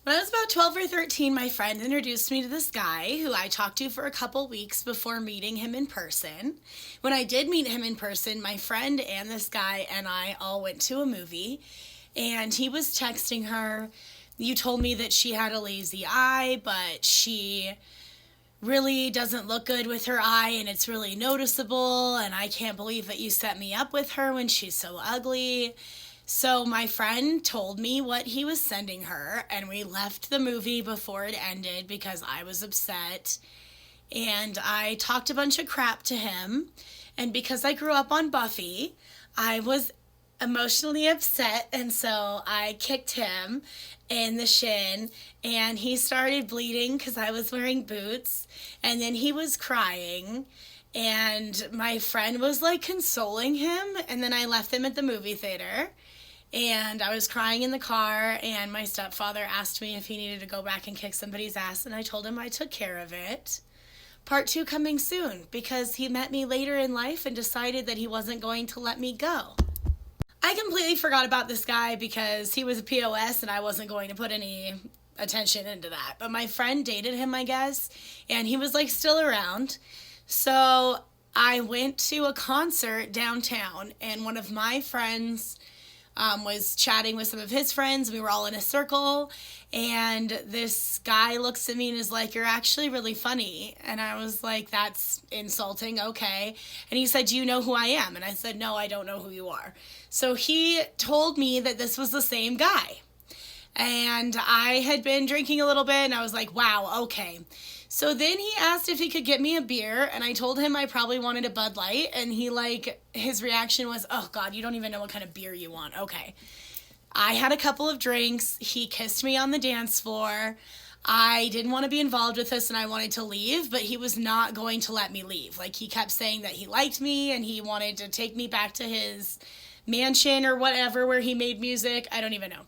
When I was about 12 or 13, my friend introduced me to this guy who I talked to for a couple weeks before meeting him in person. When I did meet him in person, my friend and this guy and I all went to a movie, and he was texting her. You told me that she had a lazy eye, but she really doesn't look good with her eye and it's really noticeable, and I can't believe that you set me up with her when she's so ugly. So my friend told me what he was sending her, and we left the movie before it ended because I was upset. And I talked a bunch of crap to him. And because I grew up on Buffy, I was emotionally upset, and so I kicked him in the shin, and he started bleeding because I was wearing boots, and then he was crying. And my friend was like consoling him, and then I left him at the movie theater. And I was crying in the car, and my stepfather asked me if he needed to go back and kick somebody's ass, and I told him I took care of it. Part two coming soon, because he met me later in life and decided that he wasn't going to let me go. I completely forgot about this guy because he was a POS and I wasn't going to put any attention into that. But my friend dated him, I guess, and he was like still around. So I went to a concert downtown, and one of my friends was chatting with some of his friends. We were all in a circle, and this guy looks at me and is like, "You're actually really funny." And I was like, "That's insulting, okay." And he said, "Do you know who I am?" And I said, "No, I don't know who you are." So he told me that this was the same guy. And I had been drinking a little bit, and I was like, "Wow, okay." So then he asked if he could get me a beer, and I told him I probably wanted a Bud Light, and his reaction was, "Oh God, you don't even know what kind of beer you want." Okay. I had a couple of drinks. He kissed me on the dance floor. I didn't want to be involved with this, and I wanted to leave, but he was not going to let me leave. Like, he kept saying that he liked me, and he wanted to take me back to his mansion or whatever where he made music. I don't even know.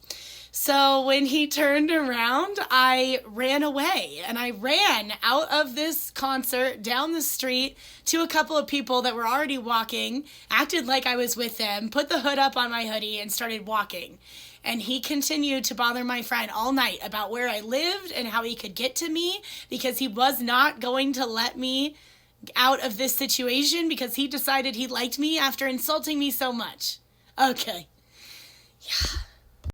So when he turned around, I ran away, and I ran out of this concert down the street to a couple of people that were already walking, acted like I was with them, put the hood up on my hoodie, and started walking. And he continued to bother my friend all night about where I lived and how he could get to me, because he was not going to let me out of this situation because he decided he liked me after insulting me so much. Okay. Yeah.